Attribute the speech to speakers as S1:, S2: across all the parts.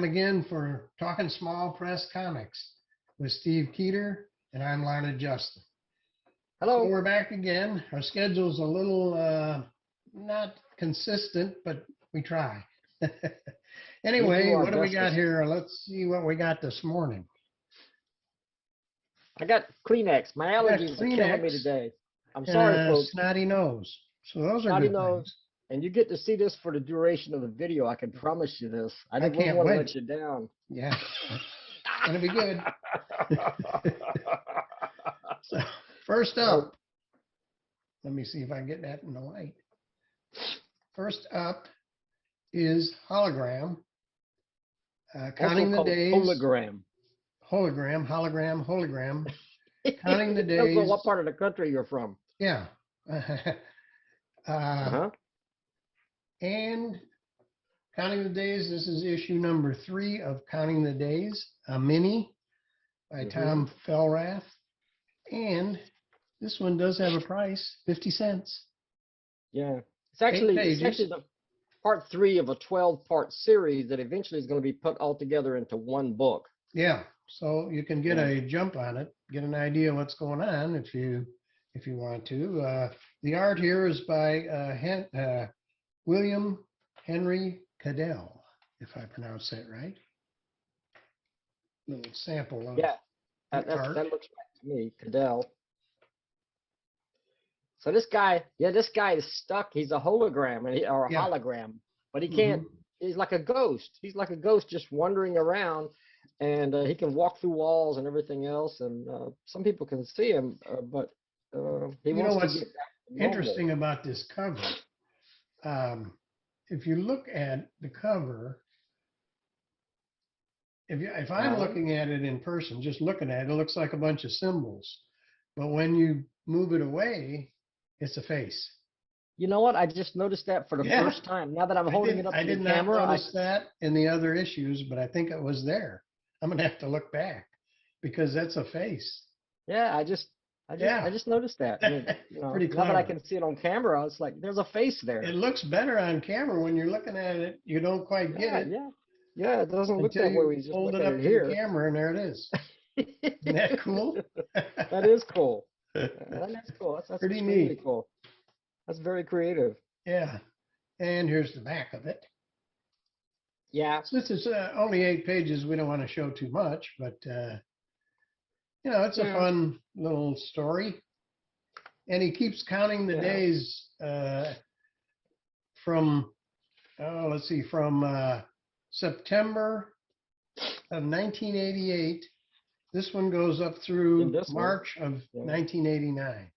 S1: time again for Talking Small Press Comics with Steve Keeter, and I'm Larned Justin.
S2: Hello.
S1: So we're back again. Our schedule's a little not consistent, but we try. Anyway, what do we got here? Let's see what we got this morning.
S2: I got Kleenex. My allergies are killing me today. I'm sorry, folks.
S1: Snotty nose. So those are
S2: snotty
S1: good
S2: nose.
S1: things.
S2: And you get to see this for the duration of the video. I can promise you this. I
S1: can't
S2: want to
S1: wait.
S2: let you down.
S1: Yeah, it's gonna be good. So first up, let me see if I can get that in the light. First up is Hologram. Counting the days.
S2: Hologram.
S1: Hologram. Counting the days.
S2: Depends on what part of the country you're from.
S1: Yeah. And Counting the Days, this is issue number 3 of Counting the Days, a mini by Tom Fellrath. And this one does have a price, 50 cents.
S2: Yeah. It's actually the part 3 of a 12-part series that eventually is going to be put all together into one book.
S1: Yeah. So you can get a jump on it, get an idea of what's going on if you want to. The art here is by William Henry Cadell, if I pronounce that right. Little sample of
S2: that looks right to me, Cadell. So this guy is stuck. He's a hologram or a hologram, but he can't. He's like a ghost. He's like a ghost just wandering around, and he can walk through walls and everything else. And some people can see him, but he wants to get back to normal.
S1: Interesting about this cover. If you look at the cover, if I'm looking at it in person, just looking at it, it looks like a bunch of symbols. But when you move it away, it's a face.
S2: You know what? I just noticed that for the first time. Now that I'm holding it up to the camera.
S1: I did not notice that in the other issues, but I think it was there. I'm going to have to look back because that's a face.
S2: Yeah, I just noticed that. I mean,
S1: Pretty clever.
S2: Now that I can see it on camera, it's like there's a face there.
S1: It looks better on camera. When you're looking at it, you don't quite get it.
S2: Yeah, it doesn't look that way. We just
S1: hold it up to the camera, and there it is. Isn't that cool?
S2: That is cool. That's cool. That's
S1: pretty
S2: really
S1: neat.
S2: Cool. That's very creative.
S1: Yeah. And here's the back of it.
S2: Yeah.
S1: Since it's only 8 pages, we don't want to show too much, but it's a fun little story. And he keeps counting the days from September of 1988. This one goes up through March of 1989.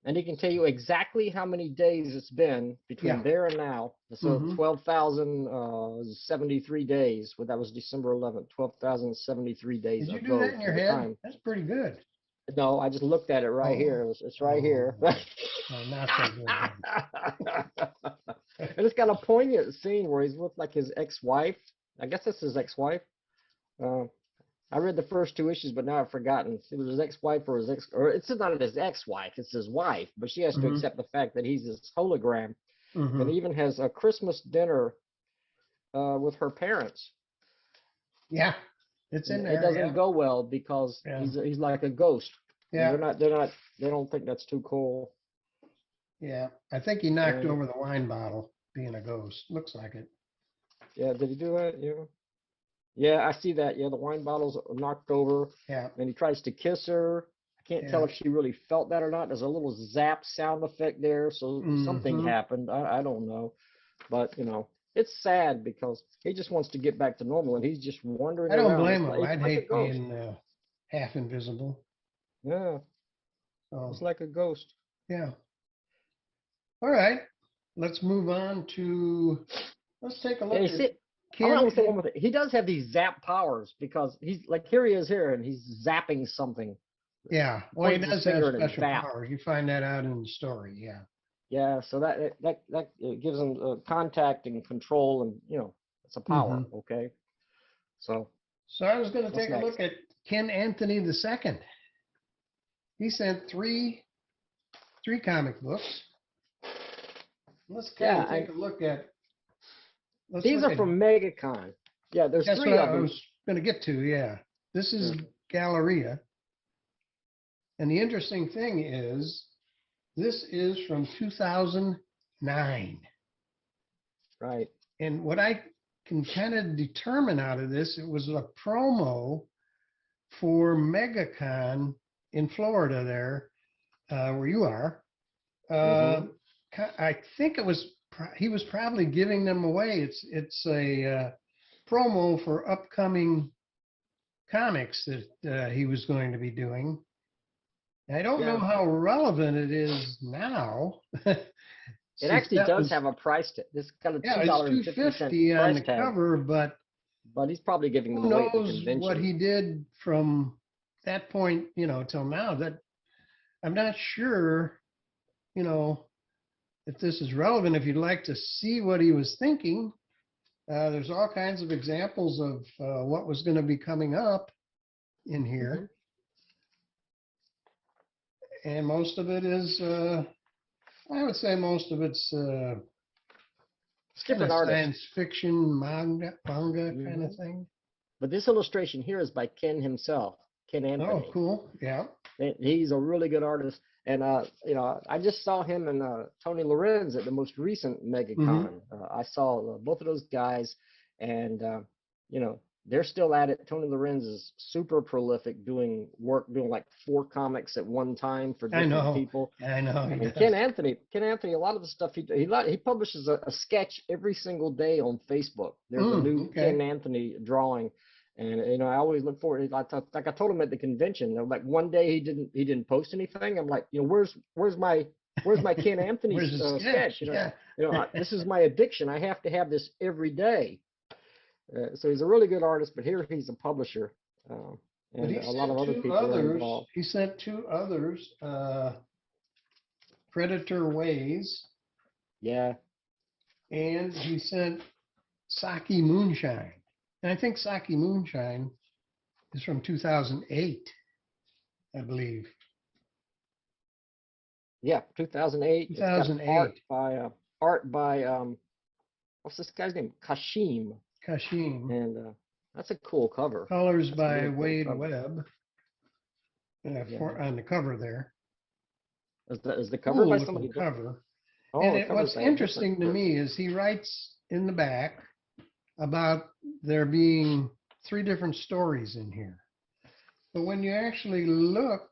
S2: And he can tell you exactly how many days it's been between there and now. So 12,073 days. Well, that was December 11th, 12,073 days.
S1: Did you do that in your head? That's pretty good.
S2: No, I just looked at it right here. It's right here.
S1: Not so good.
S2: And it's got a poignant scene where he's with like his ex-wife. I guess that's his ex-wife. I read the first 2 issues, but now I've forgotten. It was his ex-wife or it's not his ex-wife, it's his wife, but she has to accept the fact that he's this hologram. And he even has a Christmas dinner with her parents.
S1: Yeah, it's in there.
S2: It doesn't go well because he's like a ghost.
S1: Yeah,
S2: they don't think that's too cool.
S1: Yeah, I think he knocked over the wine bottle, being a ghost. Looks like it.
S2: Yeah, did he do that? Yeah. Yeah, I see that. Yeah, the wine bottle's knocked over.
S1: Yeah.
S2: And he tries to kiss her. I can't tell if she really felt that or not. There's a little zap sound effect there, so something happened. I don't know. But, it's sad because he just wants to get back to normal, and he's just wandering around.
S1: I don't blame him. I'd hate being half invisible.
S2: Yeah. It's like a ghost.
S1: Yeah. All right. Let's move on to, let's take a look at
S2: he does have these zap powers because he's like, here he is here, and he's zapping something.
S1: Yeah, well, he does have special powers. You find that out in the story, yeah.
S2: Yeah, so that gives him contact and control, and it's a power. Okay. So
S1: I was going to take a look at Ken Anthony II. He sent three comic books. Let's take a look at.
S2: These are from MegaCon. Yeah, there's
S1: That's
S2: three
S1: what
S2: of
S1: I
S2: them.
S1: was going to get to. Yeah. This is
S2: Yeah.
S1: Galleria. And the interesting thing is, this is from 2009.
S2: Right.
S1: And what I can kind of determine out of this, it was a promo for MegaCon in Florida there, where you are.
S2: Mhm.
S1: I think it was, he was probably giving them away. It's a promo for upcoming comics that he was going to be doing. I don't know
S2: Yeah.
S1: how relevant it is now.
S2: It
S1: Since
S2: actually
S1: that
S2: does
S1: was,
S2: have a price tag. This got a
S1: yeah, it's
S2: $2.50
S1: $2.50 on
S2: price
S1: the
S2: tag,
S1: cover, but
S2: but he's probably giving them
S1: who
S2: away at the
S1: knows what
S2: convention.
S1: he did from that point, till now. That I'm not sure, you know, if this is relevant. If you'd like to see what he was thinking, there's all kinds of examples of what was going to be coming up in
S2: Mhm.
S1: here, and most of it is, I would say, most of it's
S2: It's
S1: kind
S2: different
S1: of
S2: artists.
S1: science fiction, manga kind of
S2: Mhm.
S1: thing.
S2: But this illustration here is by Ken himself, Ken
S1: Oh,
S2: Anthony.
S1: cool. Yeah.
S2: He's a really good artist. And I just saw him and Tony Lorenz at the most recent
S1: Hmm.
S2: MegaCon. I saw both of those guys, and you know they're still at it. Tony Lorenz is super prolific, doing like 4 comics at one time for
S1: I
S2: different
S1: know.
S2: people.
S1: I know he
S2: And
S1: does.
S2: Ken Anthony, a lot of the stuff he publishes a sketch every single day on Facebook. There's a new
S1: Okay.
S2: Ken Anthony drawing, and I always look forward. Like I told him at the convention, like one day he didn't post anything. I'm like, where's my Ken Anthony
S1: Where's the
S2: sketch?
S1: sketch? Yeah.
S2: This is my addiction. I have to have this every day. So he's a really good artist, but here he's a publisher, uh,
S1: But
S2: and a lot of other people are involved.
S1: he sent two others, Predator Ways,
S2: Yeah,
S1: and he sent Saki Moonshine. And I think Saki Moonshine is from 2008, I believe.
S2: yeah, 2008. It's got
S1: 2008.
S2: art by what's this guy's name? Kashim,
S1: Kashim.
S2: and that's a cool cover.
S1: Colors
S2: That's a
S1: by
S2: really cool
S1: Wade
S2: cover.
S1: Webb,
S2: Yeah,
S1: on the cover there.
S2: is the cover
S1: Cool
S2: by
S1: looking
S2: somebody different?
S1: cover.
S2: Oh,
S1: And
S2: the cover's
S1: what's
S2: by a different
S1: interesting to
S2: person.
S1: me is he writes in the back about there being 3 different stories in here. But when you actually look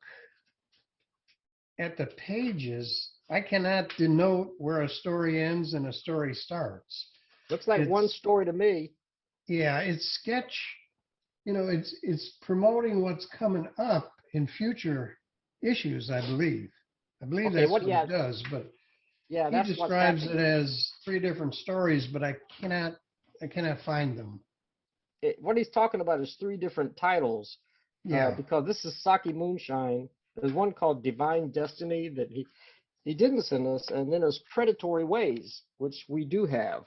S1: at the pages, I cannot denote where a story ends and a story starts.
S2: Looks like one
S1: It's,
S2: story to me.
S1: yeah, it's sketch, it's promoting what's coming up in future issues, I believe. I believe
S2: Okay,
S1: that's
S2: what?
S1: what he
S2: Yeah,
S1: does, but
S2: yeah,
S1: he
S2: that's what's
S1: describes it
S2: happening.
S1: as 3 different stories, but I cannot find them.
S2: What he's talking about is 3 different titles,
S1: Yeah.
S2: because this is Saki Moonshine. There's one called Divine Destiny that he didn't send us, and then there's Predatory Ways, which we do have.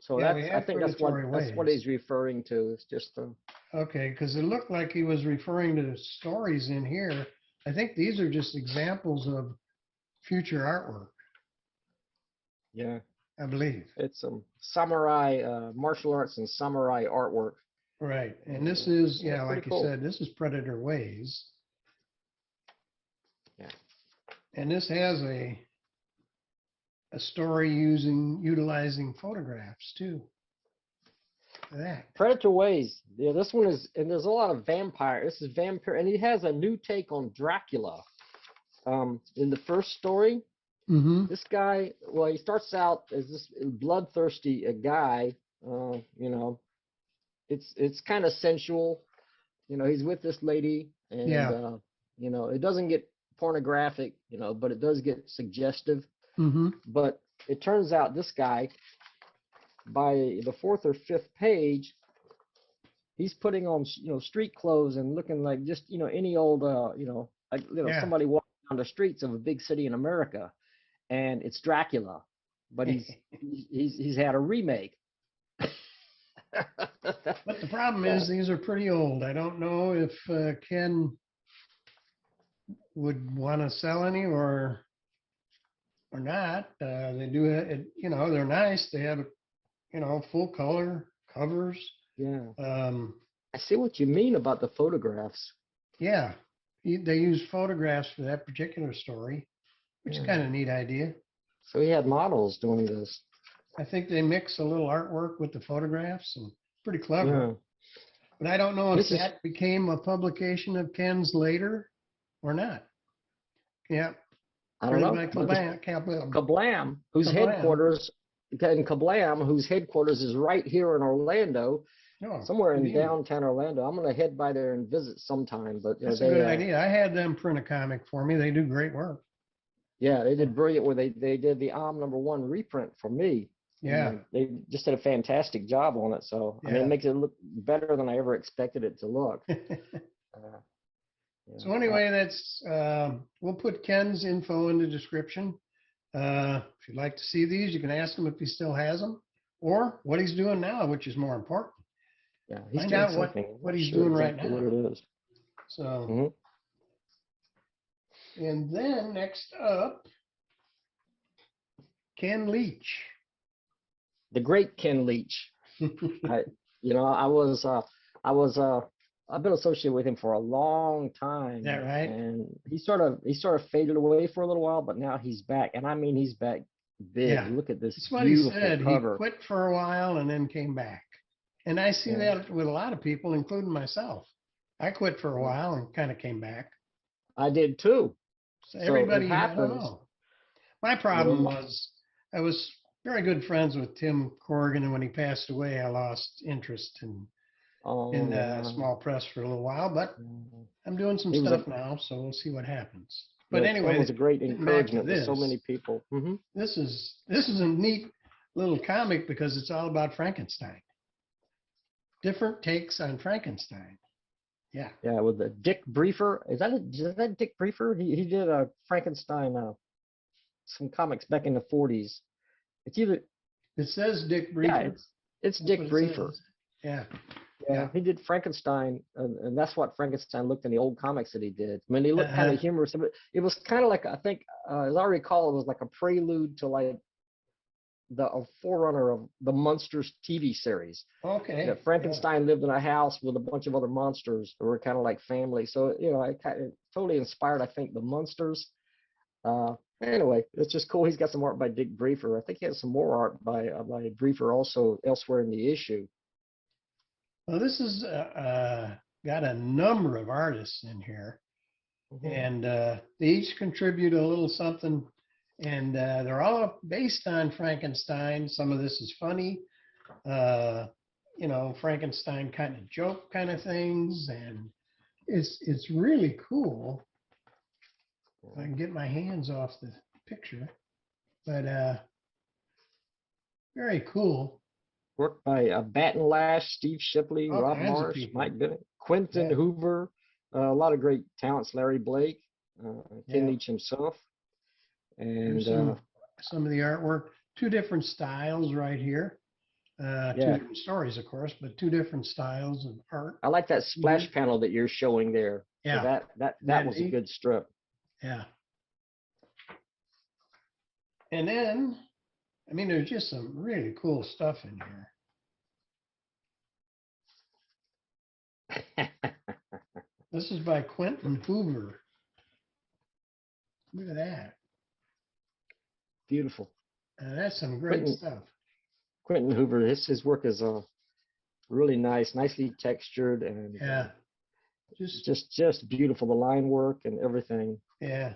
S2: So
S1: Yeah, we
S2: I
S1: have
S2: think
S1: predatory
S2: that's what
S1: ways.
S2: he's referring to. It's just
S1: Okay, because it looked like he was referring to stories in here. I think these are just examples of future artwork,
S2: yeah,
S1: I believe.
S2: it's samurai martial arts and samurai artwork.
S1: Right. And this
S2: And
S1: is,
S2: yeah,
S1: yeah,
S2: pretty
S1: like you
S2: cool.
S1: said, this is Predator Ways.
S2: Yeah.
S1: And this has a story utilizing photographs too. Look at that.
S2: Predator Ways. Yeah, this one is, and there's a lot of vampire. This is vampire, and he has a new take on Dracula. In the first story,
S1: Mm-hmm.
S2: this guy, well, he starts out as this bloodthirsty guy. It's kind of sensual. He's with this lady, and
S1: Yeah.
S2: it doesn't get pornographic, but it does get suggestive.
S1: Mm-hmm.
S2: But it turns out this guy, by the 4th or 5th page, he's putting on street clothes and looking like just any old
S1: Yeah.
S2: somebody walking down the streets of a big city in America, and it's Dracula, but he's had a remake.
S1: But the problem is these are pretty old. I don't know if Ken would want to sell any or not. They do it, they're nice. They have full color covers.
S2: Yeah.
S1: Um,
S2: I see what you mean about the photographs.
S1: yeah, they use photographs for that particular story, which is
S2: Yeah.
S1: kind of a neat idea.
S2: So he had models doing this.
S1: I think they mix a little artwork with the photographs and pretty clever.
S2: Yeah.
S1: But I don't know if
S2: This is,
S1: that became a publication of Ken's later or not. Yeah,
S2: I don't
S1: printed
S2: know,
S1: by
S2: but this Kablam, whose
S1: Kablam.
S2: headquarters, and Kablam, whose headquarters is right here in Orlando,
S1: Oh,
S2: somewhere in
S1: indeed.
S2: downtown Orlando. I'm gonna head by there and visit sometime. But
S1: That's a good idea. I had them print a comic for me. They do great work.
S2: yeah, they did brilliant. Where they did the #1 reprint for me.
S1: Yeah.
S2: And they just did a fantastic job on it. So I mean,
S1: Yeah.
S2: it makes it look better than I ever expected it to look.
S1: So anyway, that's we'll put Ken's info in the description. If you'd like to see these, you can ask him if he still has them or what he's doing now, which is more important.
S2: yeah, he's
S1: Find
S2: doing
S1: out
S2: something.
S1: what he's
S2: Not sure
S1: doing right
S2: exactly
S1: now.
S2: What it is.
S1: So, and then next up, Ken Leach.
S2: The great Ken Leach. I I've been associated with him for a long time.
S1: Is that right?
S2: And he sort of faded away for a little while, but now he's back. And I mean, he's back big.
S1: Yeah.
S2: Look at this
S1: That's what he
S2: beautiful
S1: said.
S2: cover.
S1: He quit for a while and then came back. And I see
S2: Yeah.
S1: that with a lot of people, including myself. I quit for a while and kind of came back.
S2: I did too.
S1: So
S2: So it
S1: everybody, I don't
S2: happens.
S1: know. My problem
S2: Well,
S1: was I was very good friends with Tim Corrigan, and when he passed away, I lost interest in
S2: yeah.
S1: small press for a little while. But I'm doing some
S2: He was
S1: stuff now, so we'll see what happens. But
S2: Yeah,
S1: anyway,
S2: Tim was a great
S1: getting back to
S2: encouragement to so
S1: this.
S2: many people.
S1: This is a neat little comic because it's all about Frankenstein. Different takes on Frankenstein. Yeah.
S2: Yeah, with the Dick Briefer. Is that Dick Briefer? He did a Frankenstein, some comics back in the 40s. It's either
S1: It says Dick
S2: yeah,
S1: Briefer.
S2: it's
S1: That's
S2: Dick
S1: what it
S2: Briefer.
S1: says. Yeah.
S2: Yeah, he did Frankenstein, and that's what Frankenstein looked in the old comics that he did. I mean, he looked kind of humorous. But it was kind of like, I think, as I recall, it was like a prelude to like a forerunner of the Monsters TV series.
S1: Okay.
S2: That Frankenstein lived in a house with a bunch of other monsters who were kind of like family. So it kind of totally inspired, I think, the Monsters. Anyway, it's just cool. He's got some art by Dick Briefer. I think he has some more art by Briefer also elsewhere in the issue.
S1: Well, this is got a number of artists in here, and they each contribute a little something, and they're all based on Frankenstein. Some of this is funny, Frankenstein kind of joke kind of things, and it's really cool. If I can get my hands off the picture, but very cool.
S2: Worked by Batten Lash, Steve Shipley,
S1: All
S2: Rob
S1: kinds of
S2: Marsh,
S1: people.
S2: Mike Bennett, Quentin
S1: Yeah.
S2: Hoover, a lot of great talents, Larry Blake, Ken
S1: Yeah.
S2: Leach himself. And
S1: Here's some of the artwork, two different styles right here. Two
S2: Yeah.
S1: different stories, of course, but two different styles of art.
S2: I like that splash panel that you're showing there.
S1: Yeah.
S2: So that
S1: That
S2: was a
S1: neat?
S2: good strip.
S1: Yeah. And then, I mean, there's just some really cool stuff in here. This is by Quentin Hoover. Look at that.
S2: Beautiful.
S1: That's some great stuff.
S2: Quentin Hoover, his work is really nice, nicely textured, and
S1: Yeah.
S2: just beautiful. The line work and everything.
S1: Yeah.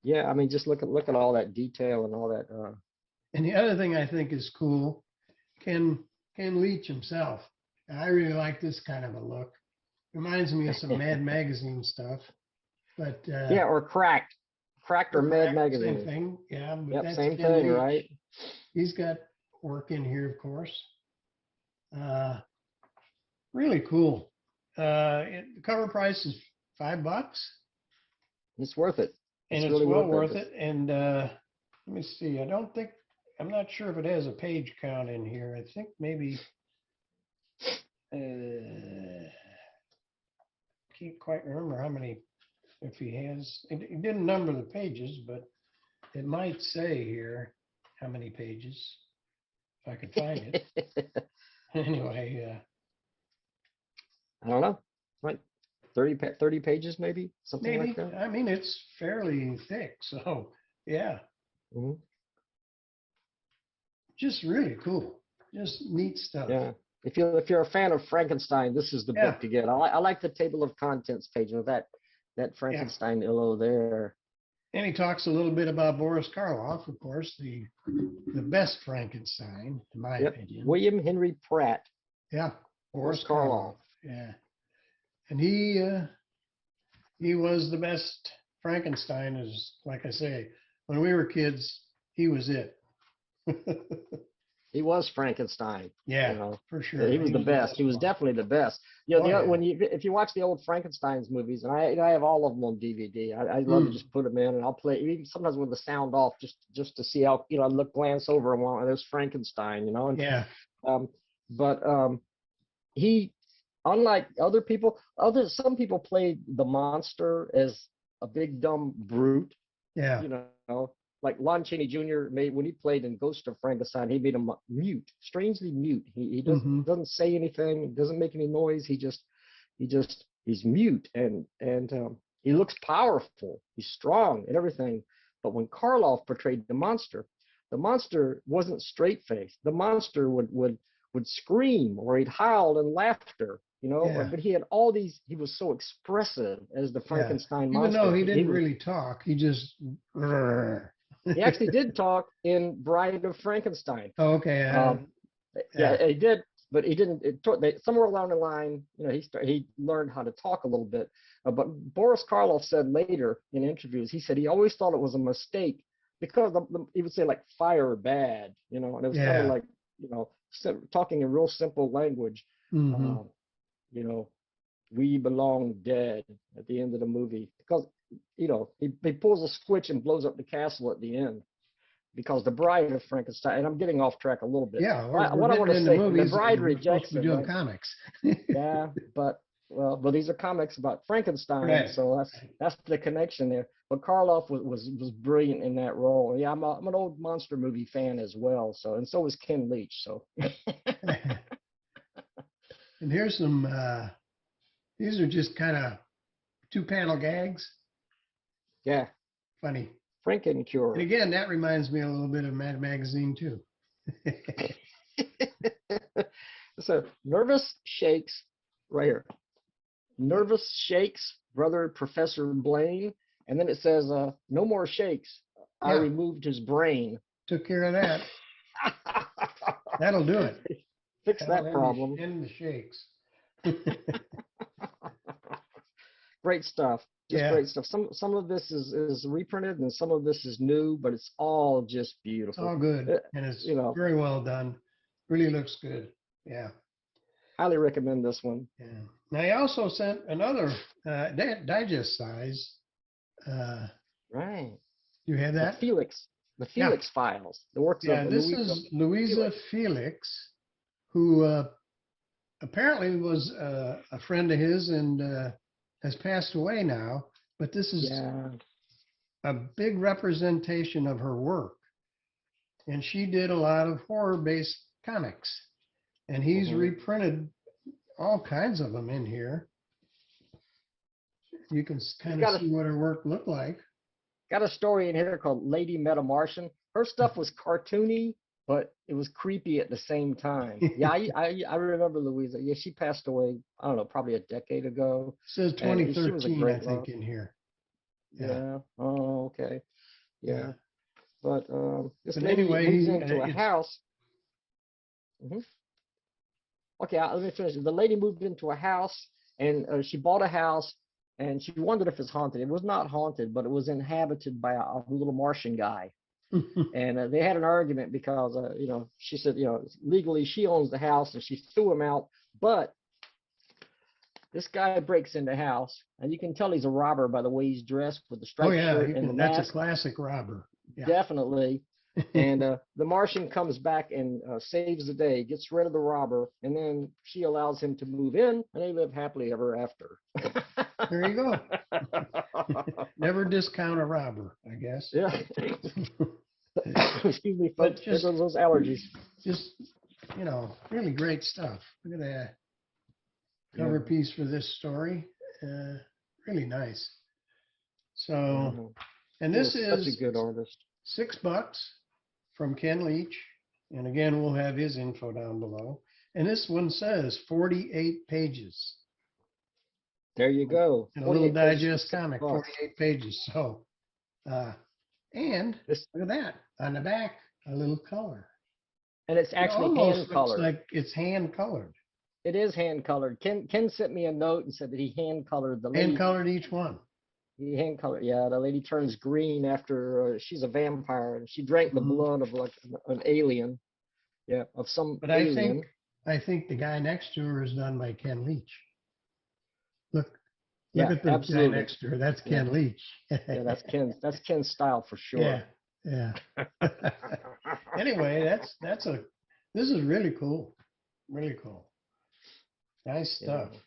S2: Yeah, I mean, just look at all that detail and all that.
S1: And the other thing I think is cool, Ken Leach himself. I really like this kind of a look. Reminds me of some Mad Magazine stuff. But
S2: yeah, or Cracked or Mad Magazine.
S1: Same thing. Yeah. But
S2: Yep,
S1: that's
S2: same
S1: Ken
S2: thing,
S1: Leach.
S2: right?
S1: He's got work in here, of course. Really cool. The cover price is $5.
S2: It's worth it.
S1: And it's
S2: really
S1: well
S2: worth
S1: worth it. And let me see. I'm not sure if it has a page count in here. I think maybe, can't quite remember how many, if he has, it didn't number the pages, but it might say here how many pages. if I could find it. Anyway,
S2: I don't know, like 30 pages maybe, something
S1: maybe.
S2: like that.
S1: I mean, it's fairly thick, so yeah,
S2: Mhm.
S1: just really cool. Just neat stuff.
S2: Yeah. If you're a fan of Frankenstein, this is the
S1: Yeah.
S2: book to get. I like the table of contents page with that Frankenstein illo there.
S1: And he talks a little bit about Boris Karloff, of course, the best Frankenstein, in my
S2: Yep.
S1: opinion.
S2: William Henry Pratt,
S1: Yeah,
S2: Boris
S1: Boris
S2: Karloff.
S1: Karloff. Yeah, and he was the best Frankenstein. Is like I say, when we were kids, he was it.
S2: He was Frankenstein.
S1: Yeah,
S2: You know,
S1: for sure.
S2: he was the best. He was
S1: one.
S2: definitely the best. You know,
S1: Oh, yeah.
S2: if you watch the old Frankenstein's movies, and I have all of them on DVD. I love to just put them in, and I'll play even sometimes with the sound off, just to see how, you know, I glance over them while there's Frankenstein, you know. And,
S1: Yeah,
S2: but he, unlike other people, some people played the monster as a big dumb brute,
S1: yeah,
S2: you know, like Lon Chaney Jr. when he played in Ghost of Frankenstein, he made him mute, strangely mute. He doesn't say anything, doesn't make any noise. He's mute, and he looks powerful. He's strong and everything. But when Karloff portrayed the monster wasn't straight faced. The monster would scream, or he'd howl in laughter, you know.
S1: Yeah.
S2: But he had all these. He was so expressive as the Frankenstein monster.
S1: even though he didn't really talk, he just.
S2: He actually did talk in Bride of Frankenstein.
S1: Oh, okay.
S2: Yeah, he did, but he didn't. Somewhere along the line, you know, he learned how to talk a little bit. But Boris Karloff said later in interviews, he said he always thought it was a mistake because he would say like fire bad, you know, and it was kind of like, you know, talking in real simple language.
S1: Mm-hmm.
S2: You know, we belong dead at the end of the movie because, you know, he pulls a switch and blows up the castle at the end because the Bride of Frankenstein, and I'm getting off track a little bit.
S1: Yeah,
S2: what I want to say, the bride rejects
S1: him. We're doing comics.
S2: Yeah, but these are comics about Frankenstein,
S1: right.
S2: So that's the connection there. But Karloff was brilliant in that role. Yeah, I'm an old monster movie fan as well. So, and so was Ken Leach. So.
S1: And here's some. These are just kind of 2-panel gags.
S2: Yeah.
S1: Funny.
S2: Frankencure.
S1: And again, that reminds me a little bit of Mad Magazine too.
S2: So nervous shakes right here. Nervous shakes, brother Professor Blaine. And then it says, no more shakes. I removed his brain.
S1: Took care of that. That'll do it.
S2: Fix that problem.
S1: End the shakes.
S2: Great stuff. Just great stuff. Some of this is reprinted and some of this is new, but it's all just beautiful.
S1: All good. And it's, you know, very well done. Really looks good. Yeah.
S2: Highly recommend this one.
S1: Yeah. Now he also sent another digest size.
S2: Right.
S1: You had that?
S2: The Felix files. The works of
S1: this is Louisa Felix, who apparently was a friend of his and has passed away now. But this is a big representation of her work. And she did a lot of horror-based comics. And he's reprinted all kinds of them in here. You can kind of see what her work looked like.
S2: Got a story in here called Lady Met a Martian. Her stuff was cartoony, but it was creepy at the same time. Yeah, I remember Louisa. Yeah, she passed away, I don't know, probably a decade ago.
S1: It says 2013, I think, in here.
S2: Yeah. Oh, okay. Yeah. But this
S1: but
S2: lady
S1: anyway,
S2: moves into a house. Okay, let me finish. The lady moved into a house, and she bought a house, and she wondered if it's haunted. It was not haunted, but it was inhabited by a little Martian guy. And they had an argument because, you know, she said, you know, legally she owns the house, and she threw him out. But this guy breaks in the house, and you can tell he's a robber by the way he's dressed with the striped shirt and the mask.
S1: That's a classic robber. Yeah.
S2: Definitely. And the Martian comes back and saves the day, gets rid of the robber, and then she allows him to move in, and they live happily ever after.
S1: There you go. Never discount a robber, I guess.
S2: Yeah. Excuse me,
S1: But
S2: folks. There goes those allergies.
S1: just, really great stuff. Look at that cover piece for this story. Really nice. So, and this
S2: He was
S1: is
S2: such a good artist.
S1: $6 from Ken Leach. And again, we'll have his info down below. And this one says 48 pages.
S2: There you go.
S1: And a little
S2: 48 pages
S1: digest
S2: for
S1: comic,
S2: $6.
S1: 48 pages. So, and
S2: This-
S1: look at that. On the back, a little color.
S2: And it's
S1: It
S2: actually
S1: almost
S2: hand
S1: looks
S2: colored.
S1: like it's hand colored.
S2: It is hand colored. Ken sent me a note and said that he hand colored the lady.
S1: Hand colored each one.
S2: He hand colored. Yeah, the lady turns green after she's a vampire and she drank the
S1: Mhm.
S2: blood of like an alien. Yeah, of some
S1: But
S2: alien.
S1: I think the guy next to her is done by Ken Leach. Look
S2: Yeah,
S1: at the
S2: absolutely.
S1: guy next to her. That's Ken Leach.
S2: Yeah, that's Ken's style for sure.
S1: Yeah. Anyway, this is really cool. Really cool. Nice stuff.
S2: Yeah.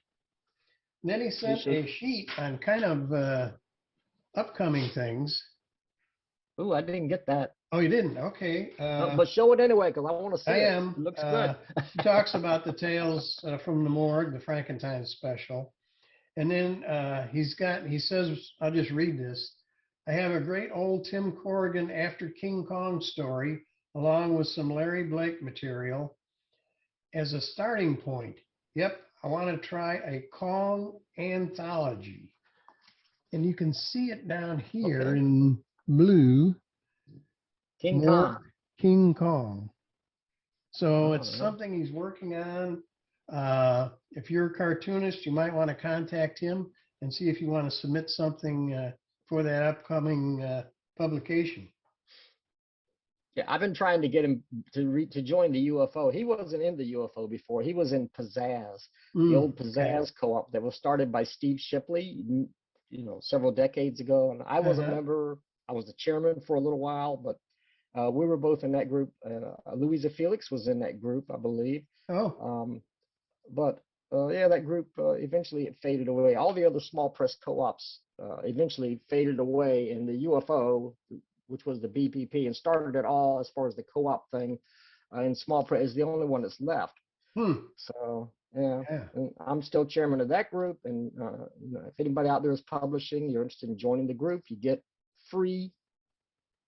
S1: And then he sent a sheet on kind of upcoming things.
S2: Ooh, I didn't get that.
S1: Oh, you didn't? Okay.
S2: But show it anyway, because I want to see
S1: I
S2: it.
S1: am.
S2: It looks good.
S1: He talks about the tales from the morgue, the Frankenstein special. And then he says, I'll just read this. I have a great old Tim Corrigan After King Kong story, along with some Larry Blake material as a starting point. Yep, I want to try a Kong anthology. And you can see it down here in blue.
S2: King Kong.
S1: King Kong. So it's
S2: yeah.
S1: something he's working on. If you're a cartoonist, you might want to contact him and see if you want to submit something for that upcoming publication.
S2: Yeah, I've been trying to get him to join the UFO. He wasn't in the UFO before. He was in Pizzazz, the old Pizzazz co-op that was started by Steve Shipley, several decades ago. And I was a member. I was the chairman for a little while, but we were both in that group. Louisa Felix was in that group, I believe.
S1: Oh.
S2: But that group eventually it faded away. All the other small press co-ops eventually faded away, and the UFO, which was the BPP, and started it all as far as the co-op thing in small press, is the only one that's left. So and I'm still chairman of that group. And if anybody out there is publishing, you're interested in joining the group, you get free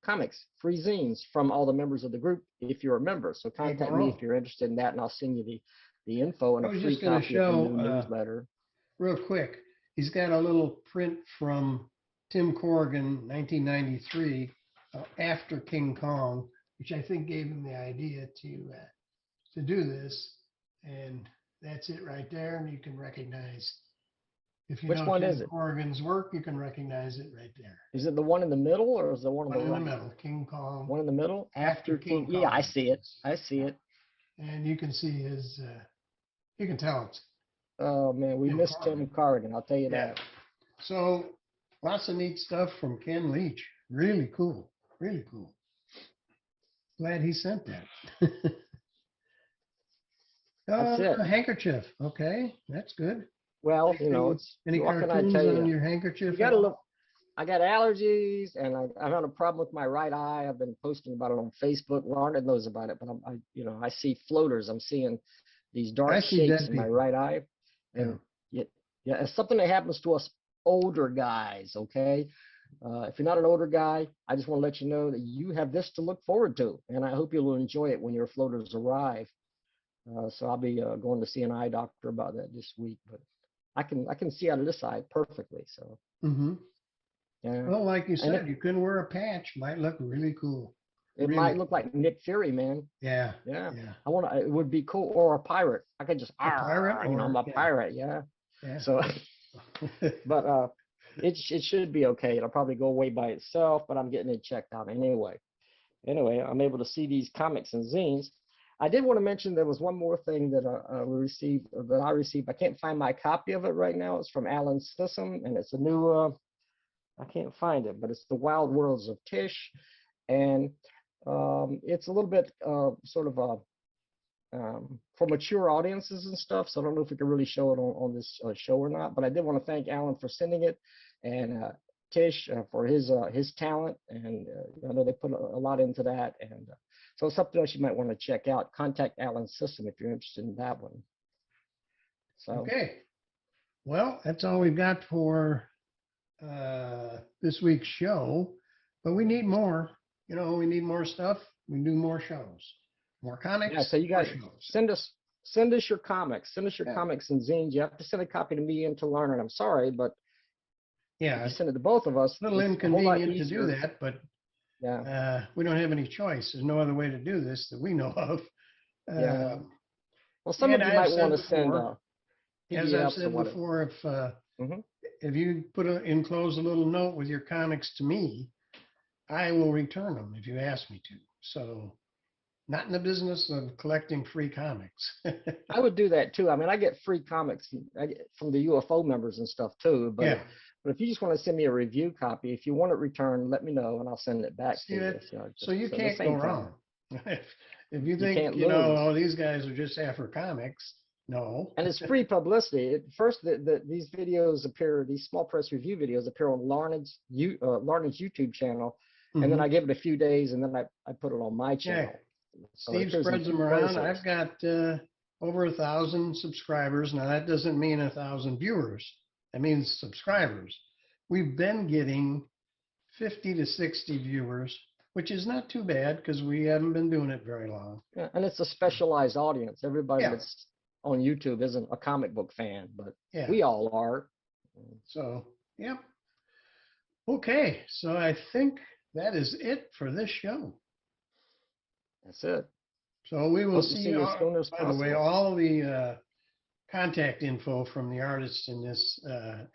S2: comics, free zines from all the members of the group if you're a member. So contact me if you're interested in that, and I'll send you the info and a free copy of the new newsletter.
S1: Real quick, he's got a little print from Tim Corrigan, 1993, After King Kong, which I think gave him the idea to do this. And that's it right there. And you can recognize, if you know Tim Corrigan's work, you can recognize it right there.
S2: Is it the one in the middle, or is the one
S1: in the middle? King Kong.
S2: One in the middle?
S1: After King Kong.
S2: Yeah, I see it. I see it.
S1: And you can see his, you can tell it's.
S2: Oh, man, we missed Tim Corrigan, I'll tell you that.
S1: So lots of neat stuff from Ken Leach. Really cool. Really cool. Glad he sent that.
S2: That's it.
S1: A handkerchief. Okay, that's good.
S2: Well, it's
S1: any
S2: what can I
S1: cartoons
S2: tell you?
S1: on your handkerchief?
S2: You got to look. I got allergies, and I've had a problem with my right eye. I've been posting about it on Facebook. Larned knows about it, but I see floaters. I'm seeing these dark shapes in my right eye, and it's something that happens to us older guys. Okay, if you're not an older guy, I just want to let you know that you have this to look forward to, and I hope you'll enjoy it when your floaters arrive. So I'll be going to see an eye doctor about that this week, but I can see out of this eye perfectly. So. Yeah.
S1: Well, like you said, you can wear a patch. Might look really cool.
S2: It might look like Nick Fury, man.
S1: Yeah.
S2: It would be cool, or a pirate. I could just
S1: pirate.
S2: I'm a pirate. Yeah. So, but it should be okay. It'll probably go away by itself, but I'm getting it checked out anyway. Anyway, I'm able to see these comics and zines. I did want to mention there was one more thing that I received. I can't find my copy of it right now. It's from Alan Sissom, and it's a new. I can't find it, but it's The Wild Worlds of Tish, and it's a little bit sort of for mature audiences and stuff. So I don't know if we can really show it on this show or not. But I did want to thank Alan for sending it, and Tish for his talent, and I know they put a lot into that, and so it's something else you might want to check out. Contact Alan's system if you're interested in that one. So
S1: Okay. Well, that's all we've got for this week's show, but we need more. You know, we need more stuff. We do more shows, more comics.
S2: yeah, so you
S1: more
S2: guys
S1: shows.
S2: send us your comics,
S1: Yeah.
S2: comics and zines. You have to send a copy to me and to Larned. I'm sorry, but if
S1: Yeah,
S2: you
S1: it's
S2: send it to both of us,
S1: a little
S2: it's a whole lot
S1: inconvenient to do
S2: easier.
S1: that, but
S2: Yeah,
S1: we don't have any choice. There's no other way to do this that we know of.
S2: yeah.
S1: Um,
S2: Well, some
S1: and
S2: of you
S1: I've
S2: might
S1: said
S2: want to send
S1: before, as I've
S2: PDFs or
S1: said
S2: whatever.
S1: before,
S2: Mhm.
S1: if you enclose a little note with your comics to me, I will return them if you ask me to. So, not in the business of collecting free comics.
S2: I would do that too. I mean, I get free comics from the UFO members and stuff too.
S1: Yeah.
S2: But if you just want to send me a review copy, if you want it returned, let me know and I'll send it back
S1: See
S2: to you.
S1: that? So you
S2: at the
S1: can't go
S2: same time.
S1: wrong. If you
S2: You
S1: think,
S2: can't
S1: you know,
S2: lose.
S1: oh, these guys are just after comics, no.
S2: And it's free publicity. First, these videos appear, these small press review videos appear on Larned's YouTube channel, and then
S1: Mhm.
S2: I give it a few days, and then I put it on my channel. So it
S1: Steve
S2: appears in
S1: spreads
S2: 2
S1: them around.
S2: places.
S1: I've got over 1,000 subscribers. Now that doesn't mean 1,000 viewers. That means subscribers. We've been getting 50 to 60 viewers, which is not too bad because we haven't been doing it very long.
S2: Yeah, and it's a specialized audience. Everybody
S1: Yeah.
S2: that's on YouTube isn't a comic book fan, but
S1: Yeah.
S2: we all are.
S1: So, yep. Okay. So I think that is it for this show.
S2: That's it.
S1: So we will
S2: Hope to
S1: see
S2: see
S1: you.
S2: you as soon as
S1: By the way,
S2: possible.
S1: all the contact info from the artists in this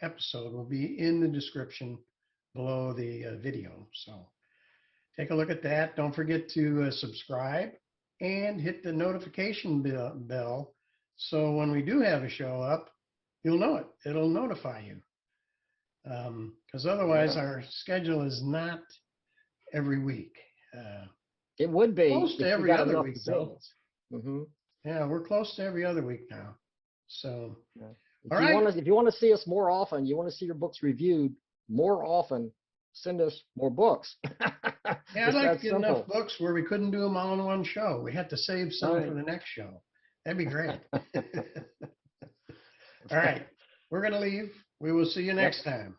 S1: episode will be in the description below the video. So take a look at that. Don't forget to subscribe and hit the notification bell. So when we do have a show up, you'll know it. It'll notify you. Because otherwise,
S2: Yeah.
S1: our schedule is not every week.
S2: It would be
S1: Close
S2: if
S1: to
S2: you
S1: every
S2: got
S1: other
S2: enough
S1: week, though.
S2: zines. Mm-hmm.
S1: Yeah, we're close to every other week now. So,
S2: Yeah.
S1: all right.
S2: If you want to see us more often, you want to see your books reviewed more often, send us more books.
S1: Yeah, I'd
S2: It's
S1: like
S2: that
S1: to get
S2: simple.
S1: enough books where we couldn't do them all in one show. We had to save some
S2: Right.
S1: for the next show. That'd be great. All right. We're going to leave. We will see you next time.